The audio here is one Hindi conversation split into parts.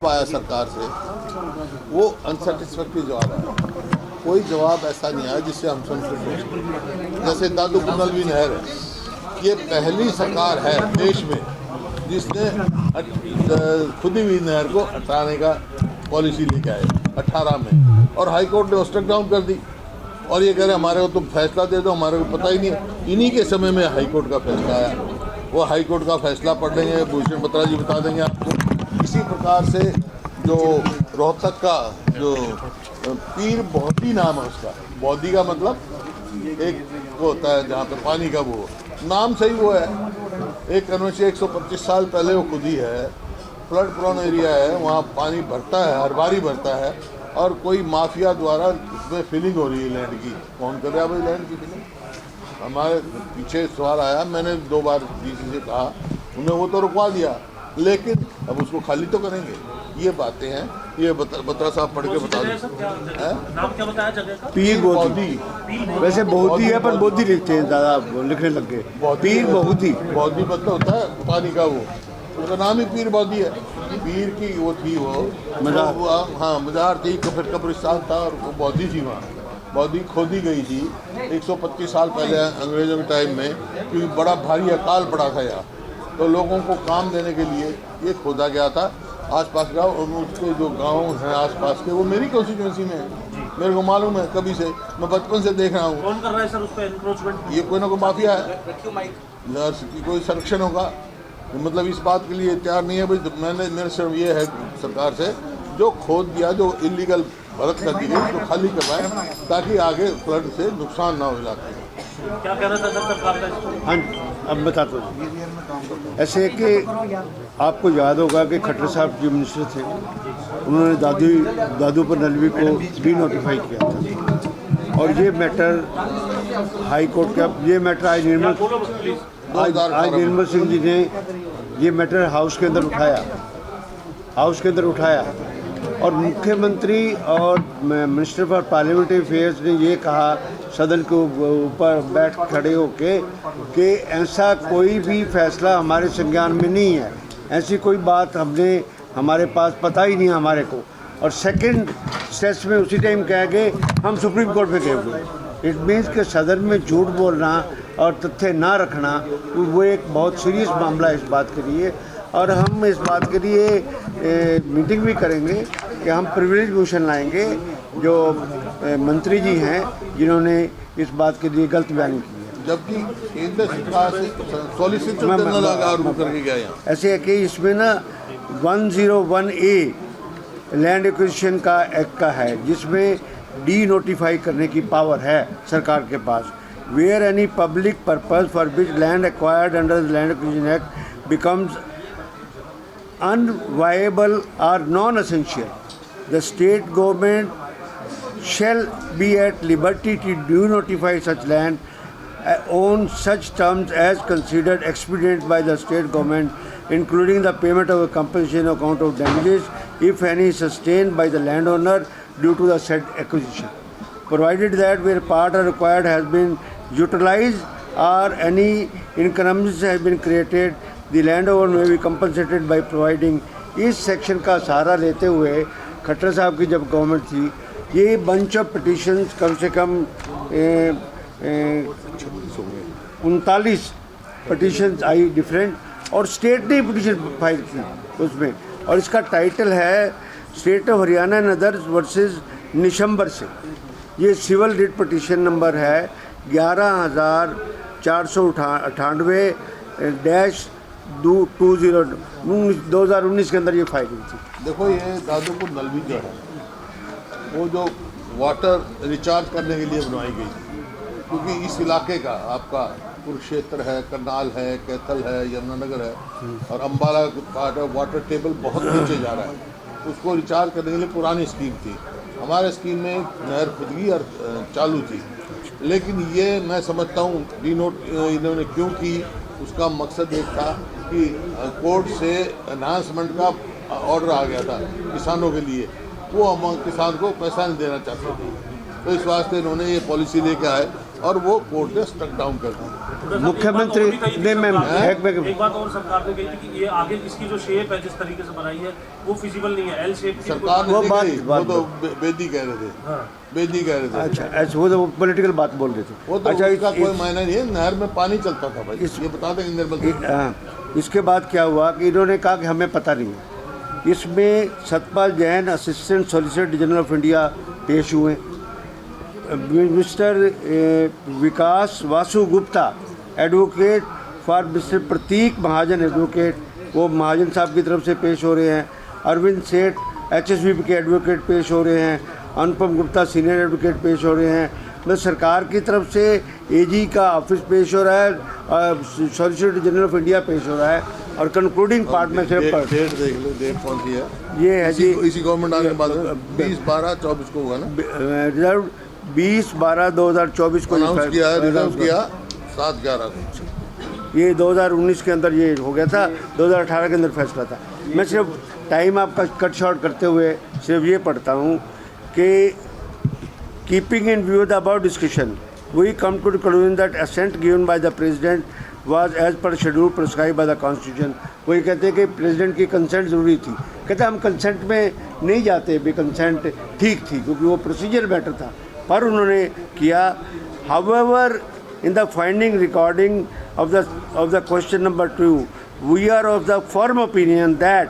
आया सरकार से वो अनसेटिस्फैक्ट्री जवाब आया। कोई जवाब ऐसा नहीं आया जिससे हम संतुष्ट हो सकें। जैसे दादू कुंडलवी नहर है, ये पहली सरकार है देश में जिसने खुदी हुई नहर को हटाने का पॉलिसी लेके आए 18 में, और हाई कोर्ट ने स्ट्रक डाउन कर दी। और ये कह रहे हमारे को तुम फैसला दे दो, हमारे को पता ही नहीं है। इन्हीं के समय में हाई कोर्ट का फैसला आया, वो हाई कोर्ट का फैसला पढ़ लेंगे, भूषण बत्रा जी बता देंगे आपको। इसी प्रकार से जो रोहतक का जो पीर बौद्धी नाम है उसका, बौद्धी का मतलब एक वो होता है जहाँ पे पानी का वो नाम सही वो है। एक कन्वेंशन 125 साल पहले वो खुदी है, फ्लड प्रोन एरिया है, वहाँ पानी भरता है, हर बार ही भरता है, और कोई माफिया द्वारा उसमें फिलिंग हो रही है लैंड की। कौन कर रहा है भाई लैंड की फिलिंग? हमारे पीछे सवाल आया, मैंने 2 बार डीसी से कहा, उन्हें वो तो रुकवा दिया, लेकिन अब उसको खाली तो करेंगे। ये बातें हैं, ये बत्रा साहब पढ़ के बता दें। नाम क्या बताया जगह का? पीर बौद्धी, वैसे बौद्धी है पर बौद्धी लिखते हैं, ज़्यादा लिखने लग गए। पीर बौद्धी, बौद्धी मतलब होता है पानी का वो, उसका नाम ही पीर बौद्धी है। पीर की वो थी वो मज़ार, हाँ मज़ार थी, फिर कब्रिस्तान था, और वो बौद्धी थी वहाँ। बौद्धी खोदी गई थी 125 साल पहले अंग्रेज़ों के टाइम में, क्योंकि बड़ा भारी अकाल पड़ा था यहाँ, तो लोगों को काम देने के लिए ये खोदा गया था। आसपास गाँव, उसके जो गांव हैं आसपास के, वो मेरी कॉन्स्टिट्यूंसी में है, मेरे को मालूम है कभी से, मैं बचपन से देख रहा हूँ। कौन कर रहा है सर उस पर एनक्रोचमेंट? ये कोई ना कोई माफिया है, कोई संरक्षण होगा। मतलब इस बात के लिए तैयार नहीं है भाई। मैंने मेरे सिर्फ ये है सरकार से, जो खोद दिया, जो इलीगल भरत कर दी गई, उसको खाली करवाएं ताकि आगे फ्लड से नुकसान ना हो इलाके में। क्या कहना था सर सरकार का इसको? हाँ अब बताता हूँ। ऐसे कि आपको याद होगा कि खट्टर साहब जो मिनिस्टर थे, उन्होंने दादू पर नलवी को डी नोटिफाई किया था, और ये मैटर हाई कोर्ट का, ये मैटर आज निर्मल सिंह जी ने ये मैटर हाउस के अंदर उठाया, और मुख्यमंत्री और मिनिस्टर फॉर पार्लियामेंट्री अफेयर्स ने ये कहा सदन के ऊपर बैठ खड़े होके कि ऐसा कोई भी फैसला हमारे संज्ञान में नहीं है, ऐसी कोई बात हमारे पास पता ही नहीं है हमारे को। और सेकंड स्टेज में उसी टाइम कह गए हम सुप्रीम कोर्ट में गए हुए। इट मीन्स कि सदन में झूठ बोलना और तथ्य ना रखना वो एक बहुत सीरियस मामला है इस बात के लिए। और हम इस बात के लिए मीटिंग भी करेंगे कि हम प्रिविलेज मोशन लाएंगे जो मंत्री जी हैं जिन्होंने इस बात के लिए गलत बयानी की है, जबकि केंद्र सरकार से सॉलिसिटर जनरल आगे करके गया यहाँ। ऐसे है कि इसमें ना 101A लैंड एक्विजिशन का एक्ट का है, जिसमें डी नोटिफाई करने की पावर है सरकार के पास। Where any public purpose for which land acquired under the land acquisition act becomes unviable or non-essential, the state government shall be at liberty to do notify such land on such terms as considered expedient by the state government, including the payment of a compensation account of damages, if any, sustained by the landowner due to the said acquisition, provided that where part or required has been utilized or any inconvenience has been created, the landowner may be compensated by providing। इस सेक्शन का सहारा लेते हुए खट्टर साहब की जब गवर्नमेंट थी, ये बंच ऑफ पिटिशन्स कम से कम 39 पिटिशन्स आई डिफरेंट, और स्टेट ने पिटिशन फाइल की उसमें, और इसका टाइटल है state of Haryana and others versus निशंबर से। ये सिविल रिट पिटिशन नंबर है 11,498-2019 के अंदर ये फाइल हुई थी। देखो ये दादूपुर नलवी जो है, वो जो वाटर रिचार्ज करने के लिए बनवाई गई थी, क्योंकि इस इलाके का आपका कुरुक्षेत्र है, करनाल है, कैथल है, यमुनानगर है, और अम्बाला पार्ट है, वाटर टेबल बहुत नीचे जा रहा है, उसको रिचार्ज करने के लिए पुरानी स्कीम थी। हमारे स्कीम में नहर खुदगी और चालू थी, लेकिन ये मैं समझता हूँ इन्होंने क्यों की, उसका मकसद एक था कि कोर्ट से एनहांसमेंट का ऑर्डर आ गया था किसानों के लिए, वो हम किसान को पैसा नहीं देना चाहते थे, तो इस वास्ते इन्होंने ये पॉलिसी लेके आए और वो कोर्ट ने स्टक डाउन कर दिया। मुख्यमंत्री ने एक बात और सरकार ने कही थी कि ये आगे इसकी जो शेप है जिस तरीके से बनाई है वो फिजिबल नहीं है, एल शेप की सरकार ने वो नहीं कही, बात- वो तो बेदी कह रहे थे। हाँ। बेदी कह रहे थे। अच्छा ऐसे वो तो पॉलिटिकल बात बोल रहे थे। वो तो अच्छा इसका कोई मायना नहीं है, नहर में पानी चलता था भाई, ये बता दें निर्मल सिंह। इसके बाद क्या हुआ कि इन्होंने कहा कि हमें पता नहीं है। इसमें Satpal Jain assistant solicitor general of India पेश हुए, mister Vikas Vasu Gupta advocate for mister Prateek Mahajan advocate, वो महाजन साहब की तरफ से पेश हो रहे हैं। अरविंद सेठ HSBP के एडवोकेट पेश हो रहे हैं। अनुपम गुप्ता सीनियर एडवोकेट पेश हो रहे हैं। मैं सरकार की तरफ से AG का ऑफिस पेश हो रहा है, सॉलिसिटर जनरल ऑफ इंडिया पेश हो रहा है और कंक्लूडिंग पार्ट में से डेट देख लो, डेट कौन सी है? ये है जी इसी गवर्नमेंट आने के बाद 20/12/24 को हुआ ना, रिजर्व 20/12/2024 को अनाउंस किया, रिजर्व किया 7/11 को। ये 2019 के अंदर ये हो गया था, 2018 के अंदर फैसला था। मैं सिर्फ टाइम आपका कट शॉर्ट करते हुए सिर्फ ये पढ़ता हूँ कि keeping in view the about discussion we come to the conclusion that assent given by the president was as per schedule prescribe by the constitution. वही कहते हैं कि प्रेसिडेंट की कंसेंट ज़रूरी थी। कहते हम कंसेंट में नहीं जाते, भी कंसेंट ठीक थी क्योंकि वो प्रोसीजर मैटर था, पर उन्होंने किया। However in the finding recording of the question number 2, we are of the firm opinion that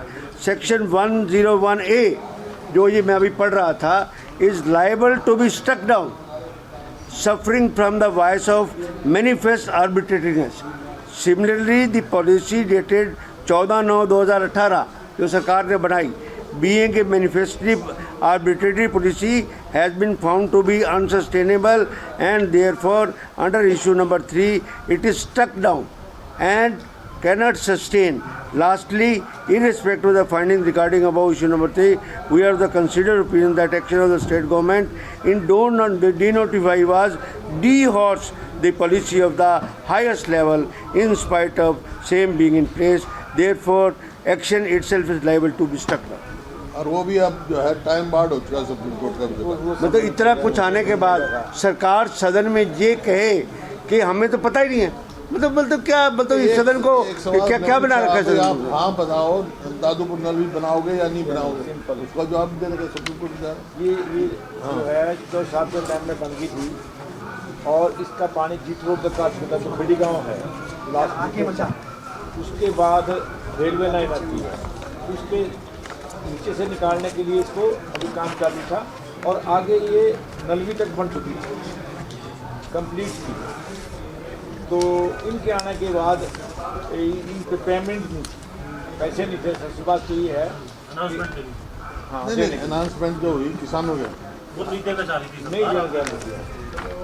section 101A, जो ये मैं अभी पढ़ रहा था, is liable to be struck down, suffering from the vice of manifest arbitrariness. Similarly, the policy dated 14/9/2018 जो सरकार ने बनाई, being a manifestly arbitrary policy, has been found to be unsustainable and therefore under issue number 3 it is struck down and cannot sustain. Lastly, irrespective of the findings regarding above issue number 3, we are of the considered opinion that action of the state government in denotify was dehorse the policy of the highest level in spite of same being in place. Therefore, action itself is liable to be struck down. और वो भी अब जो है टाइम बार्ड हो चुका सुप्रीम कोर्ट का भी। मतलब इतना कुछ आने के बाद सरकार सदन में ये कहे कि हमें तो पता ही नहीं है, मतलब क्या, मतलब इस सदन को क्या बना रखा है सदन? आप हाँ बताओ, दादूपुर नल भी बनाओगे या नहीं बनाओगे, उसका जवाब दे देगा सुप्रीम कोर्ट। ये जो है जो 7 डैम में बन गई थी और इसका पानी जीत रोड तक काट चुका, जो बड़ी गाँव है लास्ट, उसके बाद रेलवे लाइन आती है, उसके नीचे से निकालने के लिए इसको अभी काम चालू था और आगे ये नलवी तक बन चुकी थी कंप्लीट थी। तो इनके आने के बाद इन पे पेमेंट नहीं, पैसे नहीं थे। सबसे बात तो ये है अनाउंसमेंट के लिए हाँ नहीं, अनाउंसमेंट जो हुई किसानों के वो नहीं देना चाह रही थी नहीं जाने दिया,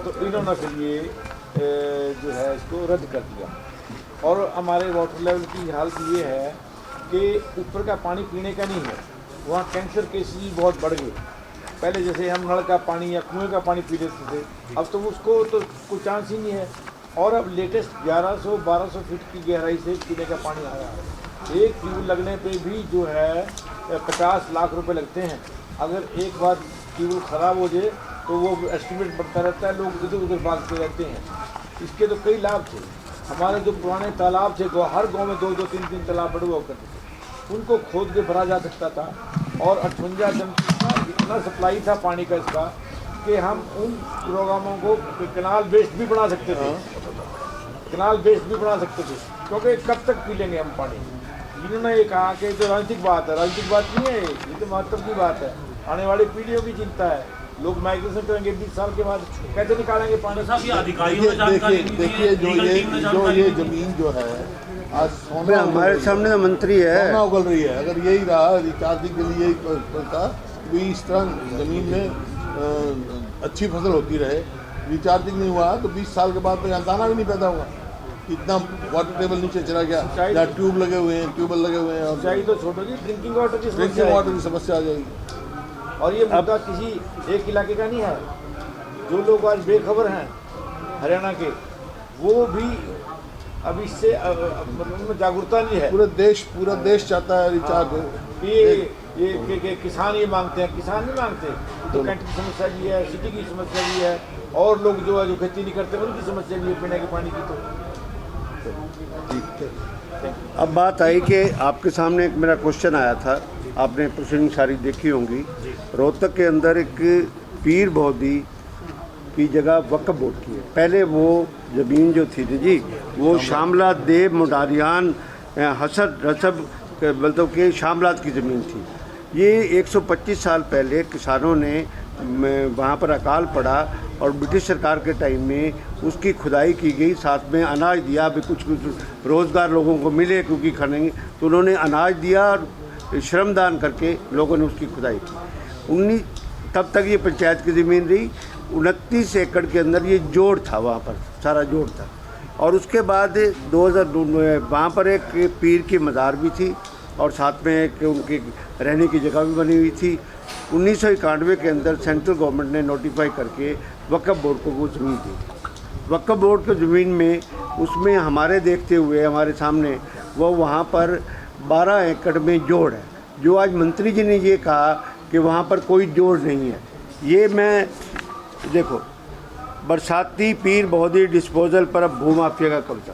तो इन्होंने फिर ये जो है इसको रद्द कर दिया। और हमारे वाटर लेवल की हालत ये है कि ऊपर का पानी पीने का नहीं है, वहाँ कैंसर केसेस भी बहुत बढ़ गए। पहले जैसे हम नल का पानी या कुएं का पानी पी लेते थे, अब तो उसको तो कोई चांस ही नहीं है। और अब लेटेस्ट 1100-1200 फीट की गहराई से पीने का पानी आया है। एक ट्यूब लगने पे भी जो है 50 लाख रुपए लगते हैं। अगर एक बार ट्यूब ख़राब हो जाए तो वो एस्टिमेट बढ़ता रहता है, लोग इधर उधर भागते रहते हैं। इसके तो कई लाभ थे। हमारे जो पुराने तालाब थे, हर गांव में 2-2, 3-3 तालाब बड़े हुआ करते थे, उनको खोद के भरा जा सकता था। और 58 दिन इतना सप्लाई था पानी का इसका कि हम उन प्रोग्रामों को कैनाल बेस्ड भी बना सकते थे, कैनाल बेस्ड भी बना सकते थे, क्योंकि कब तक पी लेंगे हम पानी। इन्होंने ये कहा कि जो राजनीतिक बात है, राजनीतिक बात नहीं है, ये तो महत्व की बात है। आने वाली पीढ़ियों की चिंता है, लोग माइग्रेशन करेंगे 20 साल के बाद, कैसे निकालेंगे पानी? देखिए जो ये जमीन जो है आज सोना हमारे सामने तो मंत्री है, सोना उगल रही है। अगर यही रहा रिचार्जिंग के लिए था भी इस तरह ज़मीन में अच्छी फसल होती रहे, रिचार्जिंग नहीं हुआ तो 20 साल के बाद तो यहाँ दाना भी नहीं पैदा हुआ। इतना वाटर टेबल नीचे चला गया, जहाँ ट्यूब लगे हुए हैं, ट्यूबवेल लगे हुए हैं, और चाहिए तो छोड़ोगी ड्रिंकिंग वाटर की समस्या आ जाएगी। और ये मुद्दा किसी एक इलाके का नहीं है। जो लोग आज बेखबर हैं हरियाणा के, वो भी अब इससे मतलब जागरूकता नहीं है। पूरा देश चाहता है रिचार्ज। ये ये कि किसान ये मांगते हैं, किसान नहीं मांगते। तो कैंट की समस्या भी है, सिटी की समस्या भी है, और लोग जो है जो खेती नहीं करते उनकी समस्या भी है पीने के पानी की। तो अब बात आई कि आपके सामने एक मेरा क्वेश्चन आया था, आपने प्रोसीडिंग सारी देखी होंगी। रोहतक के अंदर एक पीर बहोदी की जगह वक्फ बोर्ड की है। पहले वो ज़मीन जो थी ना जी, वो शामलात देव मुडारियान हसद रसब मतलब के शामलात की ज़मीन थी। ये 125 साल पहले किसानों ने वहाँ पर अकाल पड़ा और ब्रिटिश सरकार के टाइम में उसकी खुदाई की गई, साथ में अनाज दिया भी, कुछ रोज़गार लोगों को मिले क्योंकि खाने, तो उन्होंने अनाज दिया और श्रमदान करके लोगों ने उसकी खुदाई की। तब तक ये पंचायत की ज़मीन रही। 29 एकड़ के अंदर ये जोड़ था, वहाँ पर सारा जोड़ था। और उसके बाद 2002 में वहाँ पर एक पीर की मज़ार भी थी और साथ में एक उनकी रहने की जगह भी बनी हुई थी। 1991 के अंदर सेंट्रल गवर्नमेंट ने नोटिफाई करके वक्फ बोर्ड को वो ज़मीन दी। वक्फ बोर्ड की ज़मीन में उसमें हमारे देखते हुए हमारे सामने वो वहाँ पर 12 एकड़ में जोड़ है, जो आज मंत्री जी ने ये कहा कि वहाँ पर कोई जोड़ नहीं है। ये मैं देखो, बरसाती पीर बहोदी डिस्पोजल पर अब भूमाफिया का कब्जा।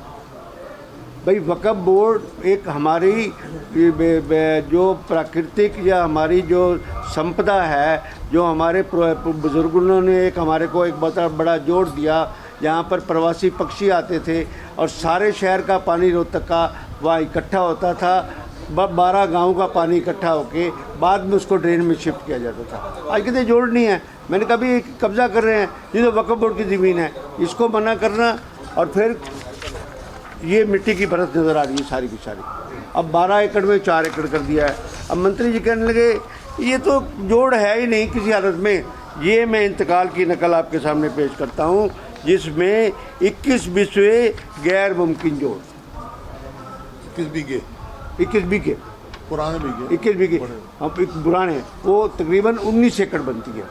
भाई वक्फ बोर्ड एक हमारी जो प्राकृतिक या हमारी जो संपदा है, जो हमारे बुजुर्गों ने एक हमारे को एक बहुत बड़ा जोड़ दिया, जहाँ पर प्रवासी पक्षी आते थे और सारे शहर का पानी रोहतक का वहाँ इकट्ठा होता था। 12 गाँव का पानी इकट्ठा होके बाद में उसको ड्रेन में शिफ्ट किया जाता था। आज कितने जोड़ नहीं है। मैंने कभी कब्जा कर रहे हैं, ये तो वक्फ बोर्ड की ज़मीन है, इसको मना करना। और फिर ये मिट्टी की परत नज़र आ रही है सारी की सारी। अब 12 एकड़ में 4 एकड़ कर दिया है। अब मंत्री जी कहने लगे ये तो जोड़ है ही नहीं किसी हालत में। ये मैं इंतकाल की नकल आपके सामने पेश करता हूँ, जिसमें 21 बिस्वे गैर मुमकिन जोड़, 21 बीघे पुराने बीघे, 21 बीघे हम पुराने, वो तकरीबन 19 एकड़ बनती है।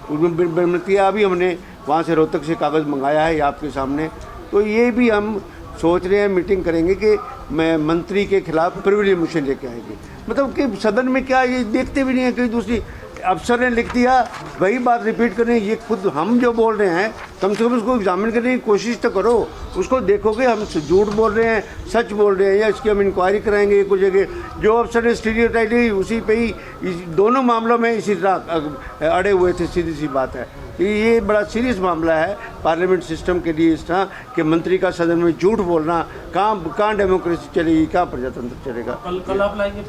उसमें बनती है। अभी हमने वहाँ से रोहतक से कागज़ मंगाया है आपके सामने। तो ये भी हम सोच रहे हैं, मीटिंग करेंगे कि मैं मंत्री के खिलाफ प्रिविलेज मोशन लेके आएंगे। मतलब कि सदन में क्या ये देखते भी नहीं है कि दूसरी अफसर ने लिख दिया वही बात रिपीट करें। ये खुद हम जो बोल रहे हैं कम से कम उसको एग्जामिन करने की कोशिश तो करो, उसको देखोगे हम झूठ बोल रहे हैं सच बोल रहे हैं, या इसकी हम इंक्वायरी कराएंगे। कुछ जगह जो अफसर ने स्टीरियोटाइप ली उसी पे ही दोनों मामलों में इसी तरह अड़े हुए थे। सीधी सी बात है, ये बड़ा सीरियस मामला है पार्लियामेंट सिस्टम के लिए। इस तरह कि मंत्री का सदन में झूठ बोलना, कहाँ डेमोक्रेसी चलेगी, कहाँ प्रजातंत्र चलेगा। कल आप लाएंगे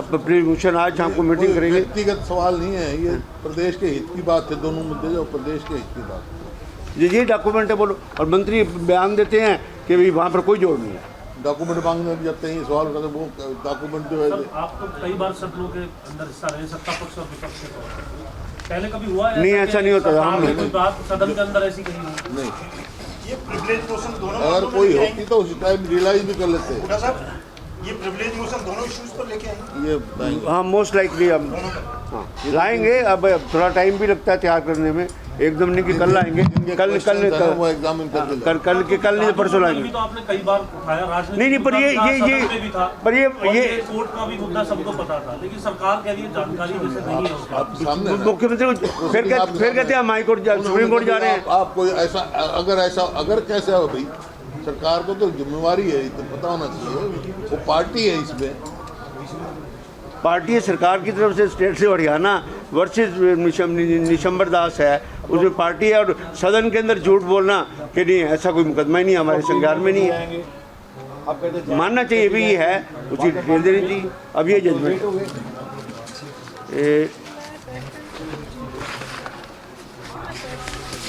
प्रिविलेज मोशन? आज हमको मीटिंग करेंगे। व्यक्तिगत सवाल नहीं है, ये प्रदेश के हित की बात है। दोनों मुद्दे जो प्रदेश के हित की बात है, ये डॉक्यूमेंट है बोलो। और मंत्री बयान देते हैं कि भाई वहाँ पर कोई जोड़ नहीं है। डॉक्यूमेंट मांगने जब तक ये सवाल उठाते वो डॉक्यूमेंट जो है। आप तो कई बार सदनों के अंदर हिस्सा रहे, सत्ता पक्ष और विपक्ष के तौर पर। पहले कभी हुआ है नहीं? ऐसा नहीं होता। हम कोई बात सदन के अंदर ऐसी कहीं नहीं, ये प्रिविलेज मोशन दोनों अगर कोई होती तो उस टाइम रियलाइज भी कर लेते। बूढ़ा साहब, ये प्रिविलेज मोशन दोनों इश्यूज पर लेके आएंगे ये हाँ मोस्ट लाइकली हम हाँ लाएंगे। अब थोड़ा टाइम भी लगता है तैयार करने में, एकदम नहीं कि कल लाएंगे। कल वो एग्जामिन करके कल नहीं तो परसों लाएंगे। तो आपने कई बार उठाया, राजनीति नहीं पर ये कोर्ट का भी मुद्दा सबको पता था, लेकिन सरकार कह रही है जानकारी जैसे नहीं है उसका। आप सामने मुख्यमंत्री को फिर कहते हैं हम हाई कोर्ट सुप्रीम कोर्ट जा रहे हैं। आप कोई ऐसा अगर कैसे हो भाई, सरकार को तो जिम्मेवारी है, तो पता होना चाहिए। वो पार्टी है, इसमें पार्टी है सरकार की तरफ से। स्टेट से हरियाणा वर्सेस निशंबर दास है, उसमें पार्टी है। और सदन के अंदर झूठ बोलना कि नहीं ऐसा कोई मुकदमा ही नहीं हमारे संज्ञान में नहीं है। मानना चाहिए भी ये है, उसी डिटेल देनी चाहिए। अब ये judgement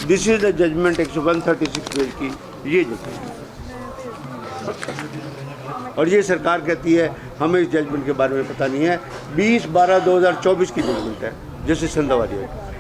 this is the judgement 136 page की ये जजमेंट। और ये सरकार कहती है हमें इस जजमेंट के बारे में पता नहीं है। 20/12/2024 की जजमेंट है, जस्टिस संधावारी है।